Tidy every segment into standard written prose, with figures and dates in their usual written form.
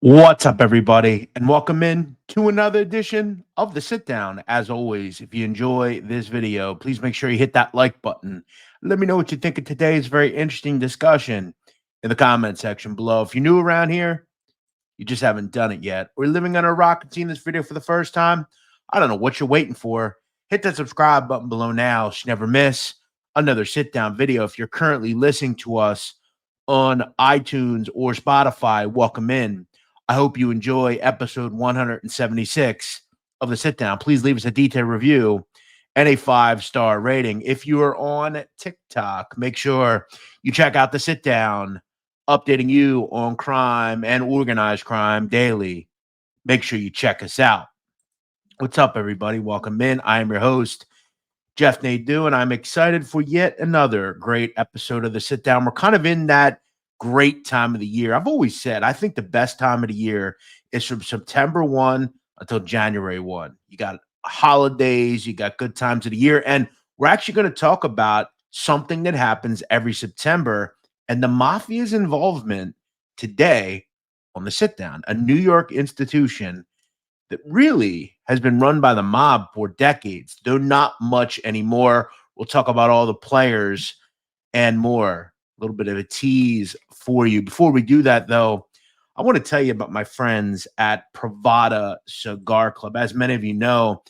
What's up, everybody, and welcome in to another edition of the Sit Down. As always, if you enjoy this video, please make sure you hit that like button. Let me know what you think of today's very interesting discussion in the comment section below. If you're new around here, you just haven't done it yet, or living under a rock and seeing this video for the first time, I don't know what you're waiting for. Hit that subscribe button below now so you never miss another sit down video. If you're currently listening to us on iTunes or Spotify, welcome in. I hope you enjoy episode 176 of the sit down. Please leave us a detailed review and a 5-star rating. If you are on TikTok, make sure you check out the sit down, updating you on crime and organized crime daily. Make sure you check us out. What's up, everybody? Welcome in. I am your host, Jeff Nadu, and I'm excited for yet another great episode of the Sit Down. We're kind of in that great time of the year. I've always said I think the best time of the year is from September 1 until January 1. You got holidays, you got good times of the year, and we're actually going to talk about something that happens every September and the mafia's involvement today on the Sit Down, a New York institution that really has been run by the mob for decades, though not much anymore. We'll talk about all the players and more. A little bit of a tease for you. Before we do that, though, I want to tell you about my friends at Pravada Cigar Club. As many of you know,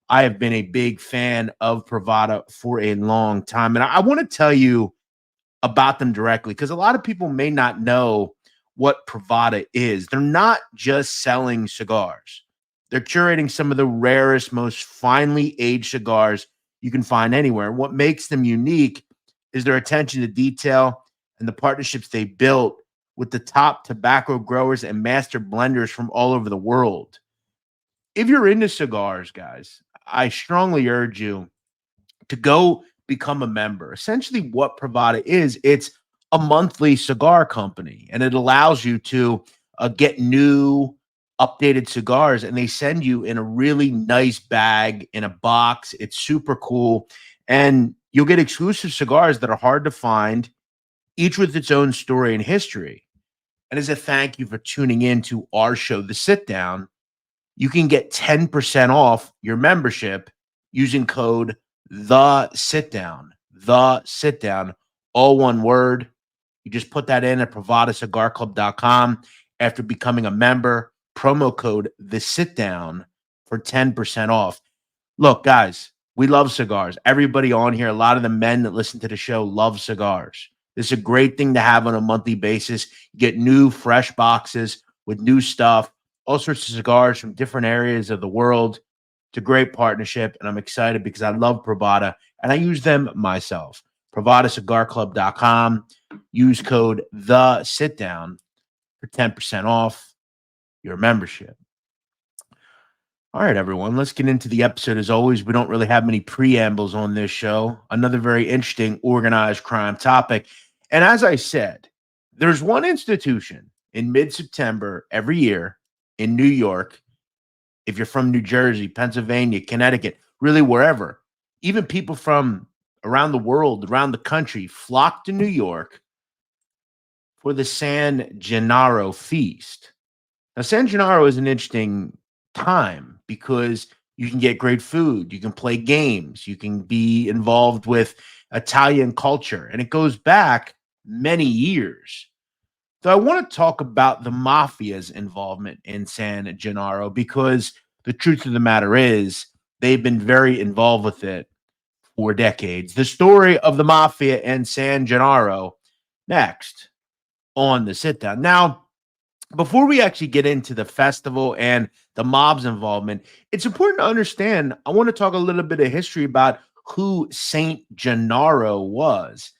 I have been a big fan of Pravada for a long time. And I want to tell you about them directly because a lot of people may not know what Pravada is. They're not just selling cigars. They're curating some of the rarest, most finely aged cigars you can find anywhere. And what makes them unique is their attention to detail and the partnerships they built with the top tobacco growers and master blenders from all over the world. If you're into cigars, guys, I strongly urge you to go become a member. Essentially, what Pravada is, it's a monthly cigar company, and it allows you to get new, updated cigars, and they send you in a really nice bag in a box. It's super cool, and you'll get exclusive cigars that are hard to find, each with its own story and history. And as a thank you for tuning in to our show, The Sit Down, you can get 10% off your membership using code the sit down, all one word. You just put that in at pravadacigarclub.com after becoming a member. Promo code the sit down for 10% off. Look, guys, we love cigars. Everybody on here, a lot of the men that listen to the show love cigars. This is a great thing to have on a monthly basis. You get new, fresh boxes with new stuff, all sorts of cigars from different areas of the world. It's a great partnership, and I'm excited because I love Pravada, and I use them myself. PravadaCigarClub.com. Use code the sit down for 10% off your membership. All right, everyone, let's get into the episode. As always, we don't really have many preambles on this show. Another very interesting organized crime topic. And as I said, there's one institution in mid-September every year in New York. If you're from New Jersey, Pennsylvania, Connecticut, really wherever, even people from around the world, around the country, flock to New York for the San Gennaro feast. Now, San Gennaro is an interesting time because you can get great food, you can play games, you can be involved with Italian culture, and it goes back many years. So I want to talk about the mafia's involvement in San Gennaro because the truth of the matter is they've been very involved with it for decades. The story of the mafia and San Gennaro next on the sit down. Now, before we actually get into the festival and the mob's involvement, it's important to understand. I want to talk a little bit of history about who Saint Gennaro was.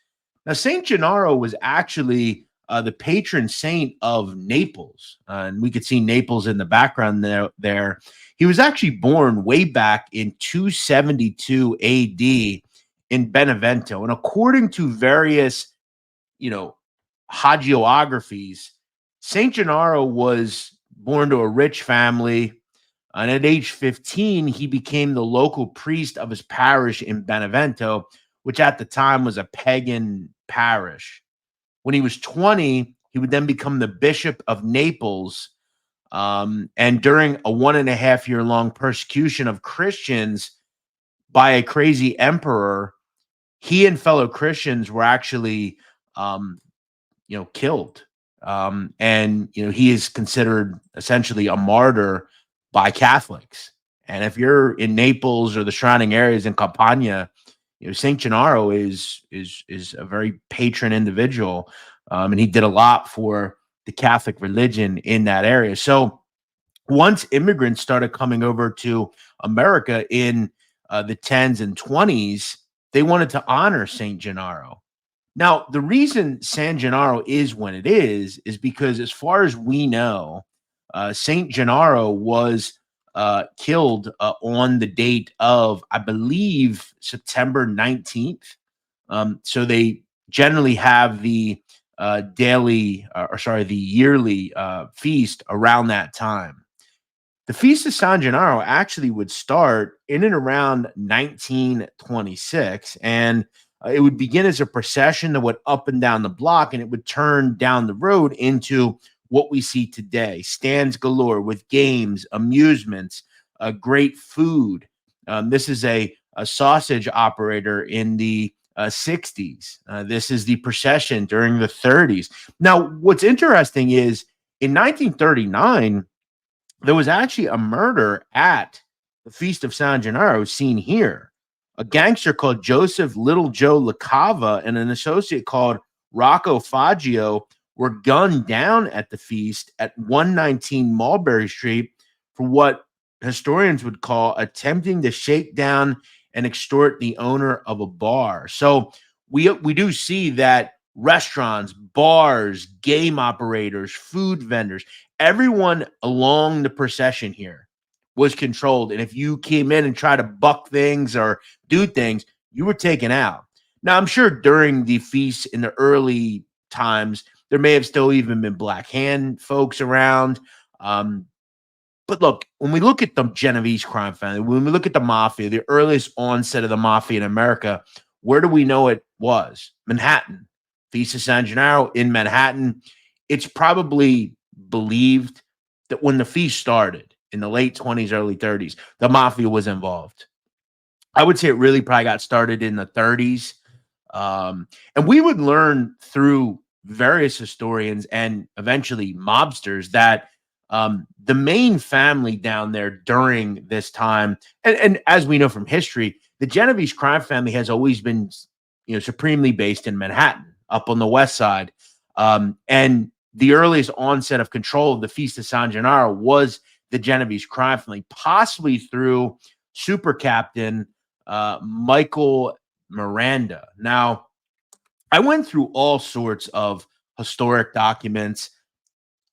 Now, Saint Gennaro was actually the patron saint of Naples, and we could see Naples in the background there. He was actually born way back in 272 A.D. in Benevento, and according to various, hagiographies, Saint Gennaro was born to a rich family, and at age 15, he became the local priest of his parish in Benevento, which at the time was a pagan parish. When he was 20, he would then become the bishop of Naples, And during a 1.5 year long persecution of Christians by a crazy emperor, he and fellow Christians were actually, um, killed. And he is considered essentially a martyr by Catholics. And if you're in Naples or the surrounding areas in Campania, Saint Gennaro is a very patron individual, and he did a lot for the Catholic religion in that area. So once immigrants started coming over to America in the tens and twenties, they wanted to honor Saint Gennaro. Now, the reason San Gennaro is when it is because as far as we know, Saint Gennaro was killed on the date of, I believe, September 19th. So they generally have the the yearly feast around that time. The Feast of San Gennaro actually would start in and around 1926, and it would begin as a procession that went up and down the block, and it would turn down the road into what we see today: stands galore with games, amusements, great food. This is a sausage operator in the 60s. This is the procession during the 30s. Now, what's interesting is in 1939, there was actually a murder at the Feast of San Gennaro seen here. A gangster called Joseph Little Joe LaCava and an associate called Rocco Faggio were gunned down at the feast at 119 Mulberry Street for what historians would call attempting to shake down and extort the owner of a bar. So we do see that restaurants, bars, game operators, food vendors, everyone along the procession here was controlled. And if you came in and tried to buck things or do things, you were taken out. Now, I'm sure during the feast in the early times, there may have still even been Black Hand folks around. But look, when we look at the Genovese crime family, when we look at the mafia, the earliest onset of the mafia in America, where do we know it was? Manhattan. Feast of San Gennaro in Manhattan. It's probably believed that when the feast started in the late 20s, early 30s, the mafia was involved. I would say it really probably got started in the 30s. And we would learn through various historians and eventually mobsters that the main family down there during this time, and as we know from history, the Genovese crime family has always been, supremely based in Manhattan, up on the west side. And the earliest onset of control of the Feast of San Gennaro was the Genovese crime family, possibly through super captain Michael Miranda. Now, I went through all sorts of historic documents.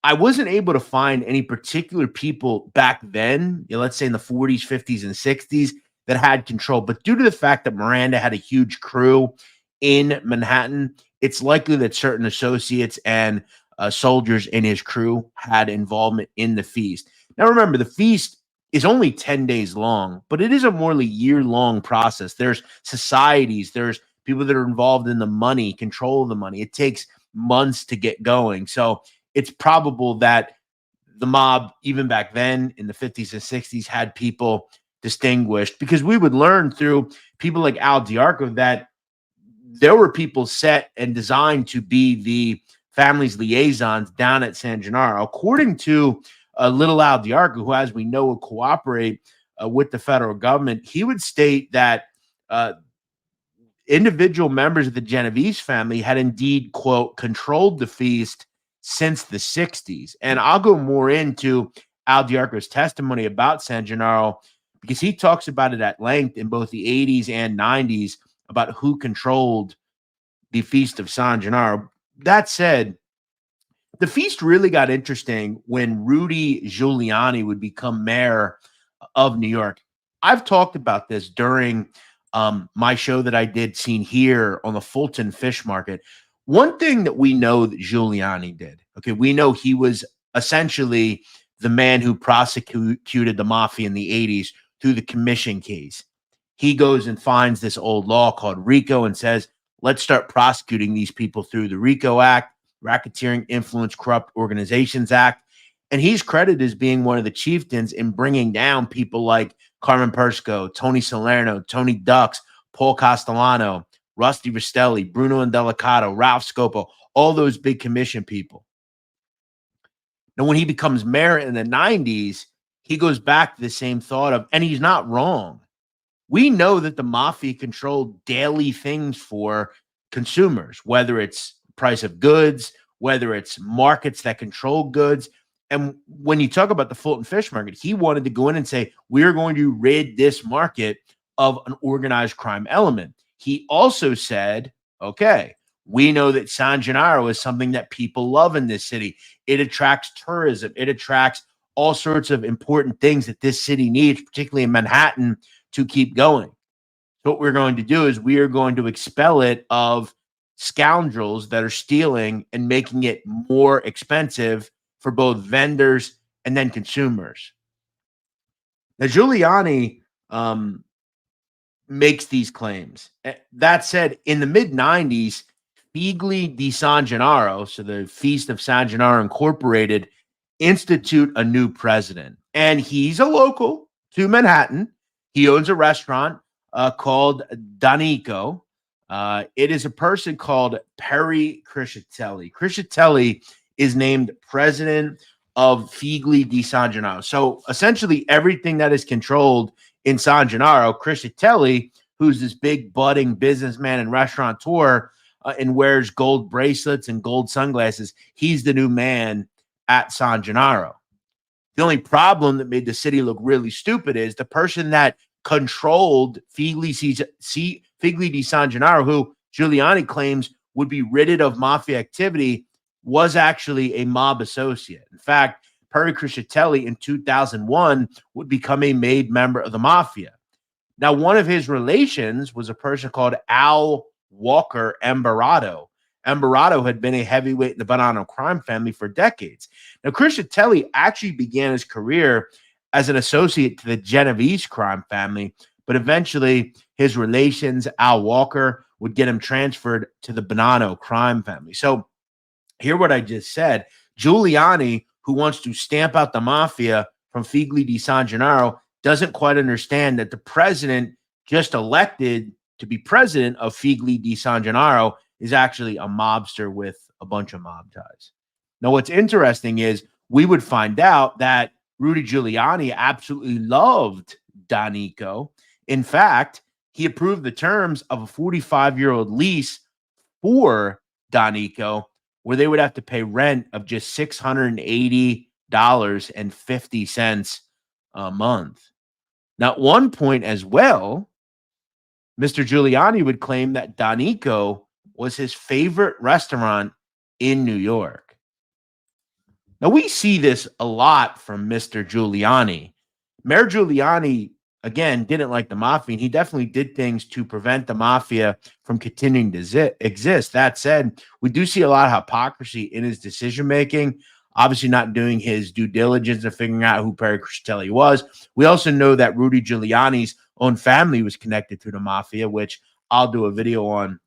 I wasn't able to find any particular people back then, let's say in the 40s, 50s, and 60s, that had control. But due to the fact that Miranda had a huge crew in Manhattan, it's likely that certain associates and soldiers in his crew had involvement in the feast. Now, remember, the feast is only 10 days long, but it is a more year-long process. There's societies, there's people that are involved in the money, control of the money. It takes months to get going. So it's probable that the mob, even back then in the 50s and 60s, had people distinguished, because we would learn through people like Al Diarco that there were people set and designed to be the family's liaisons down at San Gennaro. According to little Al Diarco, who, as we know, will cooperate with the federal government, he would state that individual members of the Genovese family had indeed, quote, controlled the feast since the 60s. And I'll go more into Al Diarco's testimony about San Gennaro, because he talks about it at length in both the 80s and 90s about who controlled the Feast of San Gennaro. That said, the feast really got interesting when Rudy Giuliani would become mayor of New York. I've talked about this during my show that I did, Seen Here, on the Fulton Fish Market. One thing that we know that Giuliani did, okay, we know he was essentially the man who prosecuted the mafia in the 80s through the commission case. He goes and finds this old law called RICO and says, let's start prosecuting these people through the RICO Act, Racketeering Influence Corrupt Organizations Act. And he's credited as being one of the chieftains in bringing down people like Carmen Persco, Tony Salerno, Tony Ducks, Paul Castellano, Rusty Rastelli, Bruno Indelicato, Ralph Scopo, all those big commission people. Now, when he becomes mayor in the 90s, he goes back to the same thought of, and he's not wrong. We know that the mafia controlled daily things for consumers, whether it's price of goods, whether it's markets that control goods. And when you talk about the Fulton Fish Market, he wanted to go in and say, we're going to rid this market of an organized crime element. He also said, okay, we know that San Gennaro is something that people love in this city. It attracts tourism. It attracts all sorts of important things that this city needs, particularly in Manhattan, to keep going. So what we're going to do is we are going to expel it of scoundrels that are stealing and making it more expensive for both vendors and then consumers. Now, Giuliani makes these claims. That said, in the mid-90s, Figli di San Gennaro, so the Feast of San Gennaro Incorporated, institute a new president. And he's a local to Manhattan. He owns a restaurant called Danico. It is a person called Perry Criscitelli. Criscitelli is named president of Figli di San Gennaro. So essentially everything that is controlled in San Gennaro, Criscitelli, who's this big budding businessman and restaurateur and wears gold bracelets and gold sunglasses, he's the new man at San Gennaro. The only problem that made the city look really stupid is the person that controlled Figli di San Gennaro, who Giuliani claims would be ridded of mafia activity, was actually a mob associate. In fact, Perry Criscitelli in 2001 would become a made member of the mafia. Now, one of his relations was a person called Al Walker Embarado. Embarado had been a heavyweight in the Gravano crime family for decades. Now, Criscitelli actually began his career as an associate to the Genovese crime family, but eventually his relations, Al Walker, would get him transferred to the Gravano crime family. So hear what I just said. Giuliani, who wants to stamp out the mafia from Figli di San Gennaro, doesn't quite understand that the president just elected to be president of Figli di San Gennaro is actually a mobster with a bunch of mob ties. Now, what's interesting is we would find out that Rudy Giuliani absolutely loved Danico. In fact, he approved the terms of a 45-year-old lease for Danico, where they would have to pay rent of just $680.50 a month. Now, at one point as well, Mr. Giuliani would claim that Danico was his favorite restaurant in New York. Now, we see this a lot from Mr. Giuliani. Mayor Giuliani, again, didn't like the mafia, and he definitely did things to prevent the mafia from continuing to exist. That said, we do see a lot of hypocrisy in his decision-making, obviously not doing his due diligence and figuring out who Perry Criscitelli was. We also know that Rudy Giuliani's own family was connected to the mafia, which I'll do a video on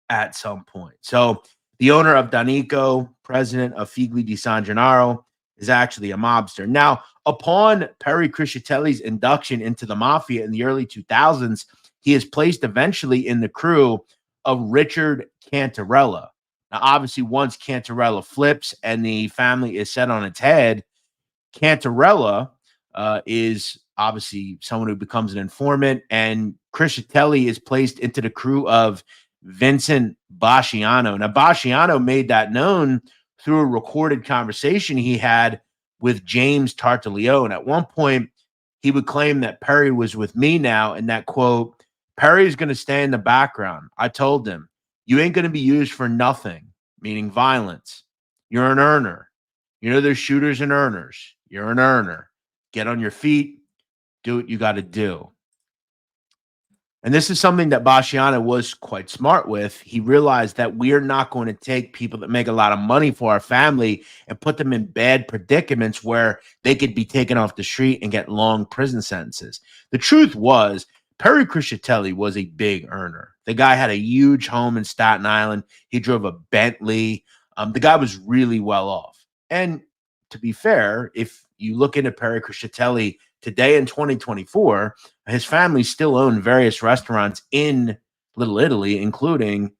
at some point. So the owner of Danico, president of Figli di San Gennaro, is actually a mobster. Now, upon Perry Criscitelli's induction into the mafia in the early 2000s, he is placed eventually in the crew of Richard Cantarella. Now, obviously, once Cantarella flips and the family is set on its head, Cantarella is obviously someone who becomes an informant, and Criscitelli is placed into the crew of Vincent Basciano. Now, Basciano made that known through a recorded conversation he had with James Tartaglione. At one point, he would claim that Perry was with me now, and that, quote, Perry's going to stay in the background. I told him, you ain't going to be used for nothing, meaning violence. You're an earner. You know there's shooters and earners. You're an earner. Get on your feet. Do what you got to do. And this is something that Basciano was quite smart with. He realized that we are not going to take people that make a lot of money for our family and put them in bad predicaments where they could be taken off the street and get long prison sentences. The truth was, Perry Criscitelli was a big earner. The guy had a huge home in Staten Island. He drove a Bentley. The guy was really well off. And to be fair, if you look into Perry Criscitelli today in 2024, his family still own various restaurants in Little Italy, including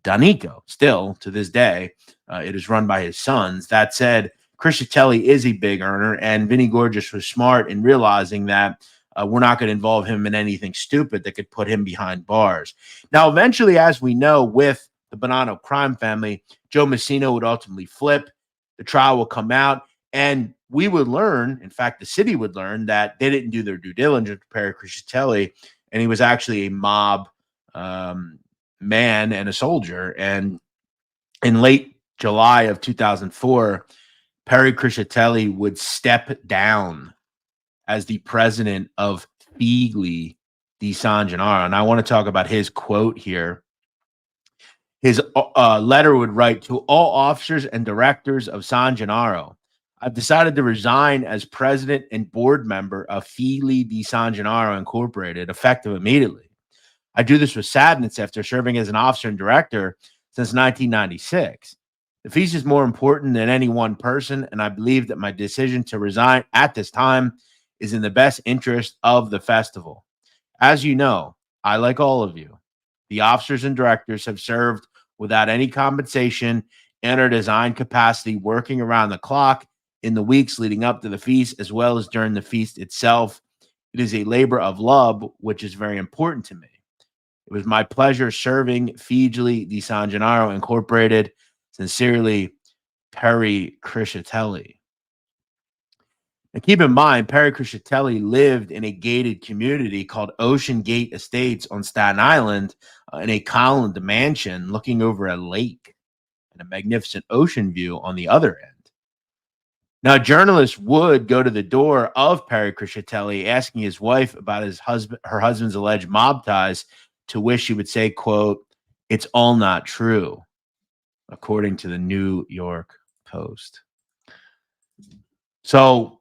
Danico. Still to this day, it is run by his sons. That said, Criscitelli is a big earner, and Vinny Gorgeous was smart in realizing that we're not going to involve him in anything stupid that could put him behind bars. Now, eventually, as we know, with the Bonanno crime family, Joe Messina would ultimately flip. The trial will come out, and we would learn, in fact, the city would learn that they didn't do their due diligence to Perry Criscitelli, and he was actually a mob man and a soldier. And in late July of 2004, Perry Criscitelli would step down as the president of Figli di San Gennaro. And I want to talk about his quote here. His letter would write, "To all officers and directors of San Gennaro, I've decided to resign as president and board member of Figli di San Gennaro Incorporated, effective immediately. I do this with sadness after serving as an officer and director since 1996. The feast is more important than any one person, and I believe that my decision to resign at this time is in the best interest of the festival. As you know, I, like all of you, the officers and directors, have served without any compensation in our design capacity, working around the clock in the weeks leading up to the feast, as well as during the feast itself. It is a labor of love, which is very important to me. It was my pleasure serving Figli di San Gennaro Incorporated. Sincerely, Perry Criscitelli." And keep in mind, Perry Criscitelli lived in a gated community called Ocean Gate Estates on Staten Island, in a columned mansion looking over a lake and a magnificent ocean view on the other end. Now, journalists would go to the door of Perry Criscitelli asking his wife about her husband's alleged mob ties, to which she would say, quote, "It's all not true," according to the New York Post. So,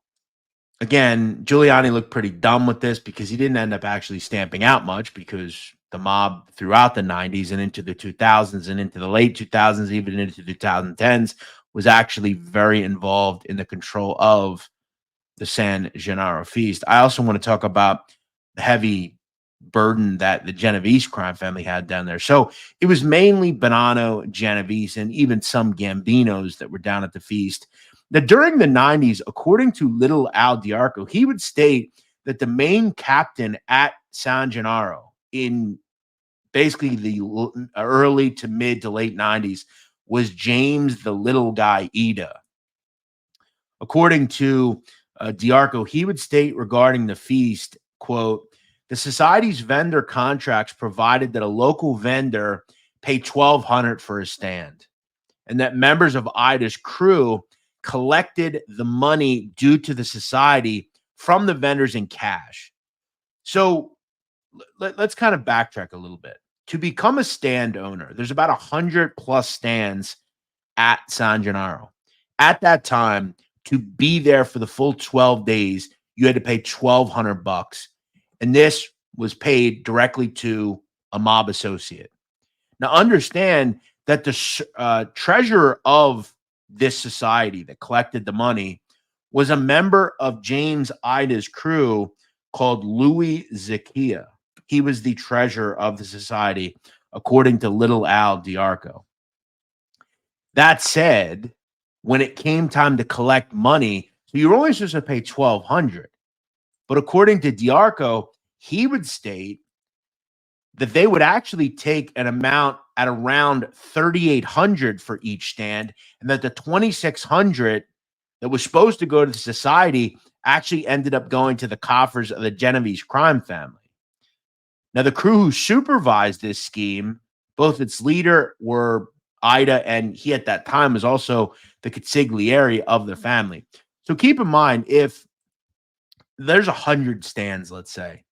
again, Giuliani looked pretty dumb with this because he didn't end up actually stamping out much, because the mob throughout the 90s and into the 2000s and into the late 2000s, even into the 2010s, was actually very involved in the control of the San Gennaro feast. I also want to talk about the heavy burden that the Genovese crime family had down there. So it was mainly Bonanno, Genovese, and even some Gambinos that were down at the feast. Now, during the 90s, according to Little Al Diarco, he would state that the main captain at San Gennaro in basically the early to mid to late 90s was James the Little Guy Ida. According to Diarco, he would state regarding the feast, quote, "The society's vendor contracts provided that a local vendor pay $1,200 for a stand, and that members of Ida's crew collected the money due to the society from the vendors in cash." So let's kind of backtrack a little bit. To become a stand owner, there's about 100 plus stands at San Gennaro. At that time, to be there for the full 12 days, you had to pay $1,200, and this was paid directly to a mob associate. Now, understand that the treasurer of this society that collected the money was a member of James Ida's crew called Louis Zacchia. He was the treasurer of the society, according to Little Al Diarco. That said, when it came time to collect money, so you were only supposed to pay $1,200. But according to Diarco, he would state that they would actually take an amount at around $3,800 for each stand, and that the $2,600 that was supposed to go to the society actually ended up going to the coffers of the Genovese crime family. Now, the crew who supervised this scheme, both its leader were Ida, and he at that time was also the consigliere of the family. So keep in mind, if there's 100 stands, let's say,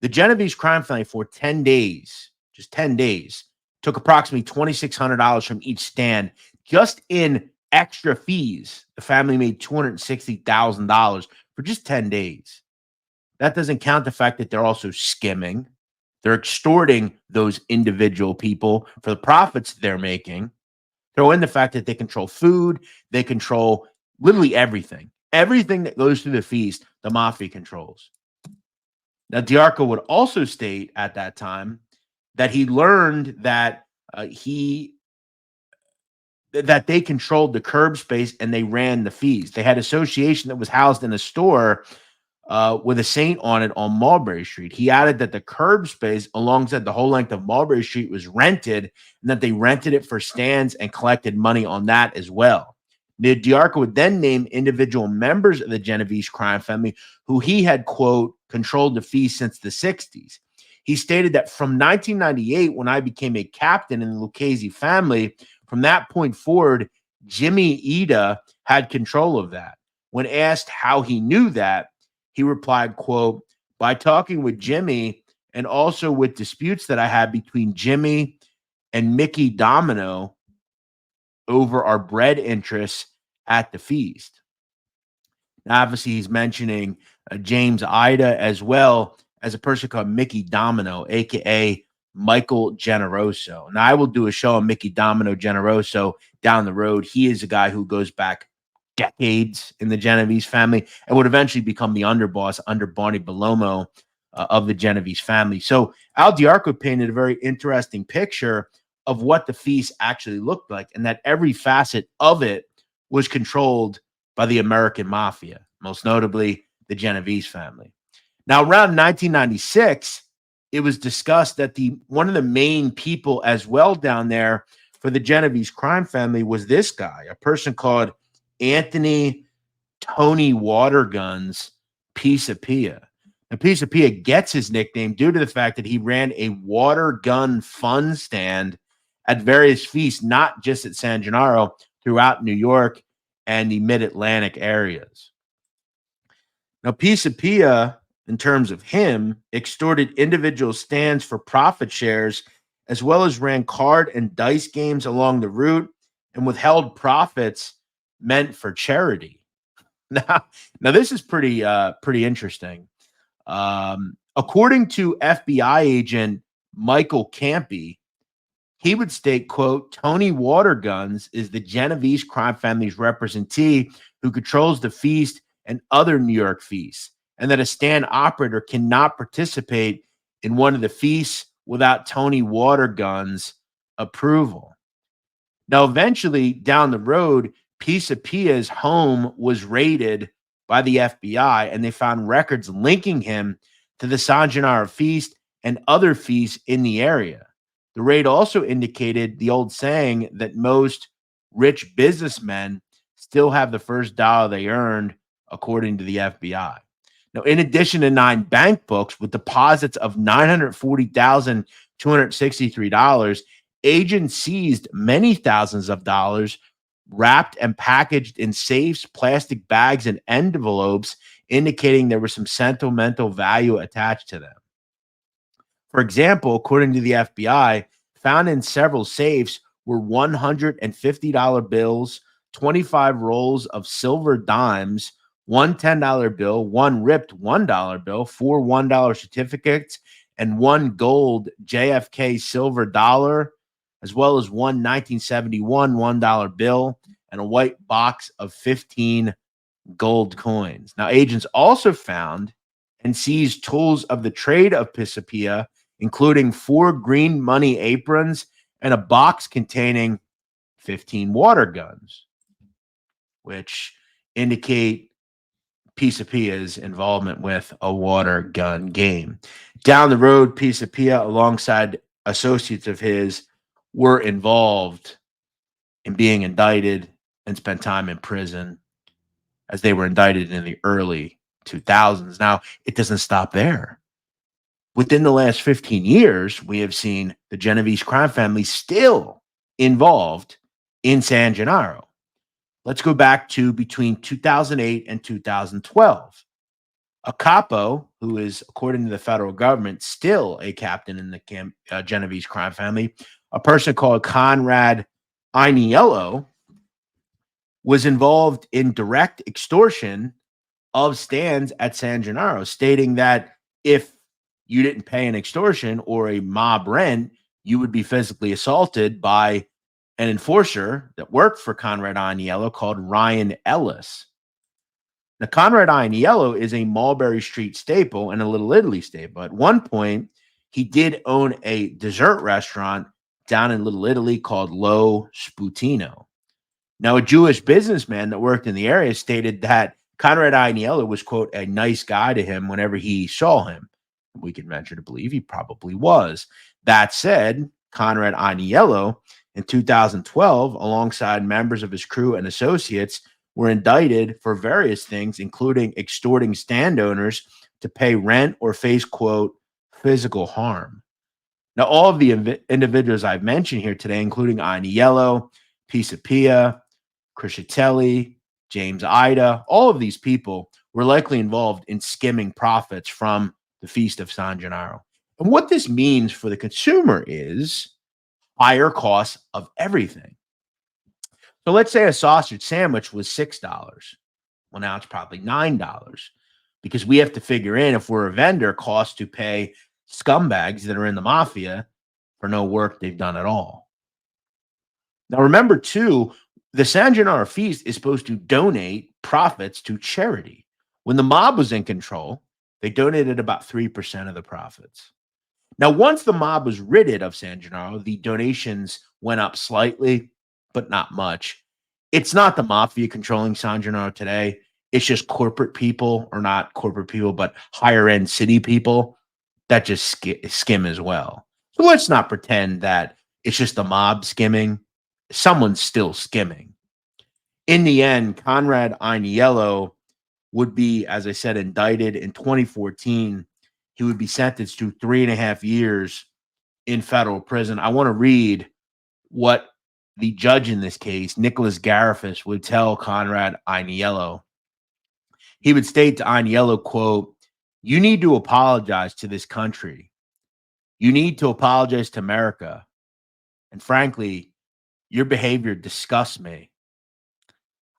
the Genovese crime family for 10 days, just 10 days, took approximately $2,600 from each stand. Just in extra fees, the family made $260,000 for just 10 days. That doesn't count the fact that they're also skimming. They're extorting those individual people for the profits they're making. Throw in the fact that they control food, they control Literally everything. Everything that goes through the feast, the mafia controls. Now, Diarco would also state at that time that he learned that that they controlled the curb space and they ran the fees. They had association that was housed in a store with a saint on it on Mulberry Street. He added that the curb space alongside the whole length of Mulberry Street was rented and that they rented it for stands and collected money on that as well. Diarco would then name individual members of the Genovese crime family who he had, quote, controlled the feast since the 60s. He stated that from 1998, when I became a captain in the Lucchese family, from that point forward, Jimmy Ida had control of that. When asked how he knew that, he replied, quote, by talking with Jimmy and also with disputes that I had between Jimmy and Mickey Domino over our bread interests at the feast. Now, obviously, he's mentioning James Ida as well as a person called Mickey Domino, a.k.a. Michael Generoso. Now, I will do a show on Mickey Domino Generoso down the road. He is a guy who goes back decades in the Genovese family and would eventually become the underboss under Barney Bellomo of the Genovese family. So Al Diarco painted a very interesting picture of what the feast actually looked like and that every facet of it was controlled by the American Mafia, most notably the Genovese family. Now, around 1996, it was discussed that one of the main people as well down there for the Genovese crime family was this guy, a person called Anthony Tony Waterguns Pisapia. Now, Pisapia gets his nickname due to the fact that he ran a water gun fun stand at various feasts, not just at San Gennaro, throughout New York and the mid-Atlantic areas. Now, Pisapia, in terms of him, extorted individual stands for profit shares, as well as ran card and dice games along the route and withheld profits meant for charity. Now this is pretty interesting. According to FBI agent Michael Campy, he would state, quote, Tony Waterguns is the Genovese crime family's representee who controls the feast and other New York feasts, and that a stand operator cannot participate in one of the feasts without Tony Waterguns' approval. Now, eventually, down the road, Pisapia's home was raided by the FBI, and they found records linking him to the San Gennaro feast and other feasts in the area. The raid also indicated the old saying that most rich businessmen still have the first dollar they earned, according to the FBI. Now, in addition to 9 bank books with deposits of $940,263, agents seized many thousands of dollars wrapped and packaged in safes, plastic bags, and envelopes, indicating there was some sentimental value attached to them. For example, according to the FBI, found in several safes were $150 bills, 25 rolls of silver dimes, one $10 bill, one ripped $1 bill, 4 $1 certificates, and one gold JFK silver dollar, as well as one 1971 $1 bill and a white box of 15 gold coins. Now, agents also found and seized tools of the trade of Pisapia, including 4 green money aprons and a box containing 15 water guns, which indicate Pisapia's involvement with a water gun game. Down the road, Pisapia, alongside associates of his, were involved in being indicted and spent time in prison, as they were indicted in the early 2000s. Now, it doesn't stop there. Within the last 15 years, we have seen the Genovese crime family still involved in San Gennaro. Let's go back to between 2008 and 2012. A capo, who is, according to the federal government, still a captain in the Genovese crime family, a person called Conrad Iniello, was involved in direct extortion of stands at San Gennaro, stating that if you didn't pay an extortion or a mob rent, you would be physically assaulted by an enforcer that worked for Conrad Aniello called Ryan Ellis. Now, Conrad Aniello is a Mulberry Street staple and a Little Italy staple. At one point, he did own a dessert restaurant down in Little Italy called Lo Sputino. Now, a Jewish businessman that worked in the area stated that Conrad Aniello was, quote, a nice guy to him whenever he saw him. We can venture to believe he probably was. That said, Conrad Aniello in 2012, alongside members of his crew and associates, were indicted for various things, including extorting stand owners to pay rent or face, quote, physical harm. Now, all of the individuals I've mentioned here today, including Aniello, Pisapia, Criscitelli, James Ida, all of these people were likely involved in skimming profits from the Feast of San Gennaro. And what this means for the consumer is higher costs of everything. So let's say a sausage sandwich was $6. Well, now it's probably $9 because we have to figure in, if we're a vendor, costs to pay scumbags that are in the mafia for no work they've done at all. Now, remember, too, the San Gennaro feast is supposed to donate profits to charity. When the mob was in control, they donated about 3% of the profits. Now, once the mob was ridded of San Gennaro, the donations went up slightly, but not much. It's not the mafia controlling San Gennaro today. It's just corporate people, or not corporate people, but higher end city people that just skim as well. So let's not pretend that it's just the mob skimming. Someone's still skimming. In the end, Conrad Aniello would be, as I said, indicted in 2014. He would be sentenced to 3.5 years in federal prison. I want to read what the judge in this case, Nicholas Garifas, would tell Conrad Aniello. He would state to Aniello, quote, "You need to apologize to this country. You need to apologize to America. And frankly, your behavior disgusts me.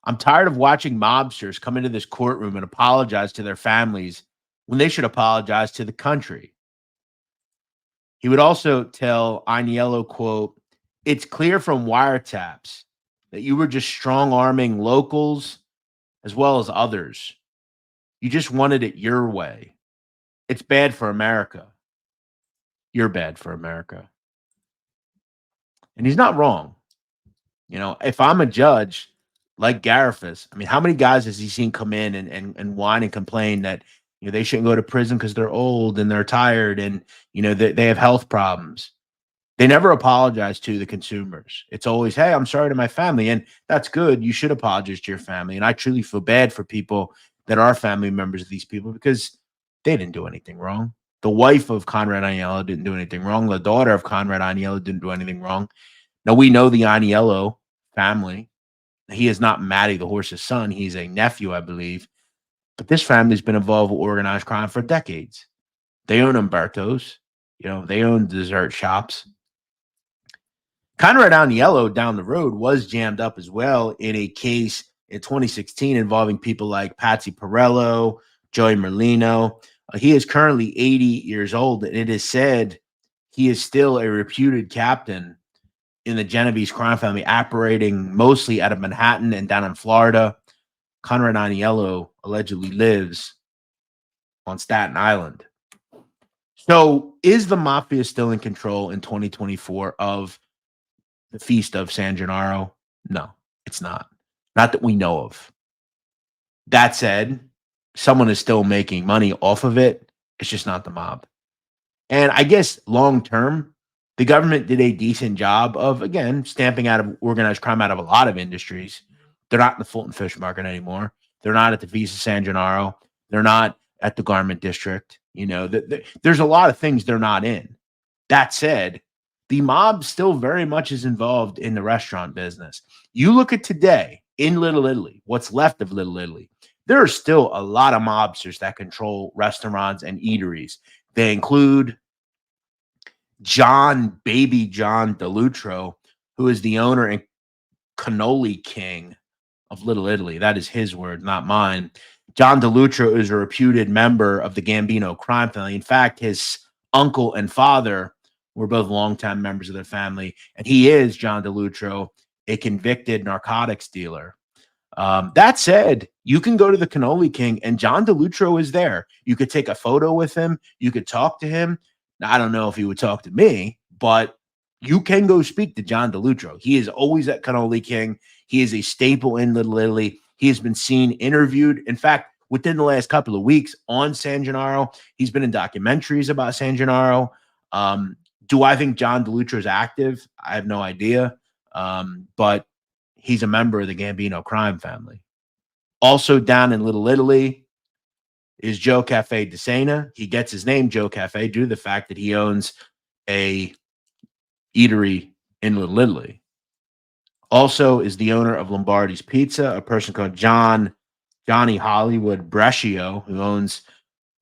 I'm tired of watching mobsters come into this courtroom and apologize to their families when they should apologize to the country." He would also tell Aniello, quote, "It's clear from wiretaps that you were just strong-arming locals as well as others. You just wanted it your way. It's bad for America. You're bad for America." And he's not wrong. You know, if I'm a judge like Garifas, I mean, how many guys has he seen come in and whine and complain that, you know, they shouldn't go to prison because they're old and they're tired and, you know, they have health problems? They never apologize to the consumers. It's always, "Hey, I'm sorry to my family." And that's good. You should apologize to your family. And I truly feel bad for people that are family members of these people because they didn't do anything wrong. The wife of Conrad Aniello didn't do anything wrong. The daughter of Conrad Aniello didn't do anything wrong. Now, we know the Aniello family. He is not Matty the horse's son. He's a nephew, I believe. But this family's been involved with organized crime for decades. They own Umberto's. You know, they own dessert shops. Conrad Aniello down the road was jammed up as well in a case in 2016 involving people like Patsy Borrello, Joey Merlino. He is currently 80 years old, and it is said he is still a reputed captain in the Genovese Crime Family, operating mostly out of Manhattan and down in Florida. Conrad Aniello allegedly lives on Staten Island. So is the mafia still in control in 2024 of the Feast of San Gennaro? No, it's not. Not that we know of. That said, someone is still making money off of it. It's just not the mob. And I guess long term, the government did a decent job of, again, stamping out of organized crime out of a lot of industries. They're not in the Fulton Fish Market anymore. They're not at the Feast of San Gennaro. They're not at the Garment District. You know, there's a lot of things they're not in. That said, the mob still very much is involved in the restaurant business. You look at today in Little Italy, what's left of Little Italy, there are still a lot of mobsters that control restaurants and eateries. They include Baby John DeLutro, who is the owner and cannoli king of Little Italy. That is his word, not mine. John DeLutro is a reputed member of the Gambino crime family. In fact, his uncle and father We're both longtime members of their family, and he is John DeLutro, a convicted narcotics dealer. That said, you can go to the Cannoli King, and John DeLutro is there. You could take a photo with him. You could talk to him. Now, I don't know if he would talk to me, but you can go speak to John DeLutro. He is always at Cannoli King. He is a staple in Little Italy. He has been seen interviewed. In fact, within the last couple of weeks on San Gennaro, he's been in documentaries about San Gennaro. Do I think John DeLutro is active? I have no idea. But he's a member of the Gambino crime family. Also down in Little Italy is Joe Cafe DeSena. He gets his name Joe Cafe due to the fact that he owns a eatery in Little Italy. Also is the owner of Lombardi's Pizza, a person called Johnny Hollywood Brescio, who owns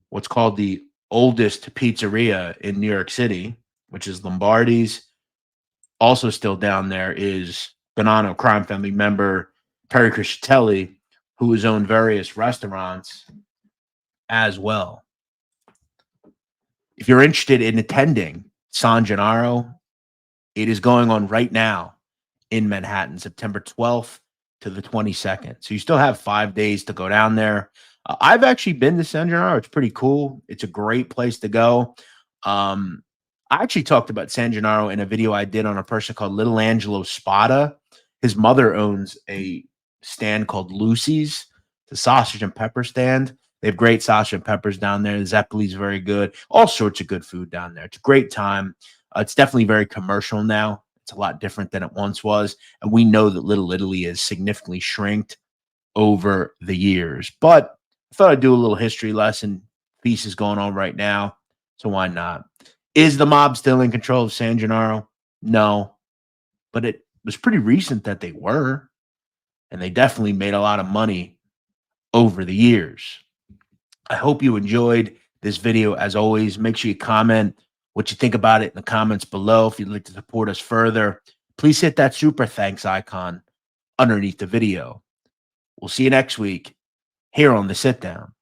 what's called the oldest pizzeria in New York City, which is Lombardi's. Also still down there is Gravano crime family member Perry Cicale, who has owned various restaurants as well. If you're interested in attending San Gennaro, it is going on right now in Manhattan, September 12th to the 22nd. So you still have 5 days to go down there. I've actually been to San Gennaro. It's pretty cool. It's a great place to go. I actually talked about San Gennaro in a video I did on a person called Little Angelo Spada. His mother owns a stand called Lucy's, the sausage and pepper stand. They have great sausage and peppers down there. The Zeppelin's very good. All sorts of good food down there. It's a great time. It's definitely very commercial now. It's a lot different than it once was. And we know that Little Italy has significantly shrinked over the years. But I thought I'd do a little history lesson. Feast is going on right now, so why not? Is the mob still in control of San Gennaro? No, but it was pretty recent that they were, and they definitely made a lot of money over the years. I hope you enjoyed this video. As always, make sure you comment what you think about it in the comments below. If you'd like to support us further, please hit that super thanks icon underneath the video. We'll see you next week here on the Sit Down.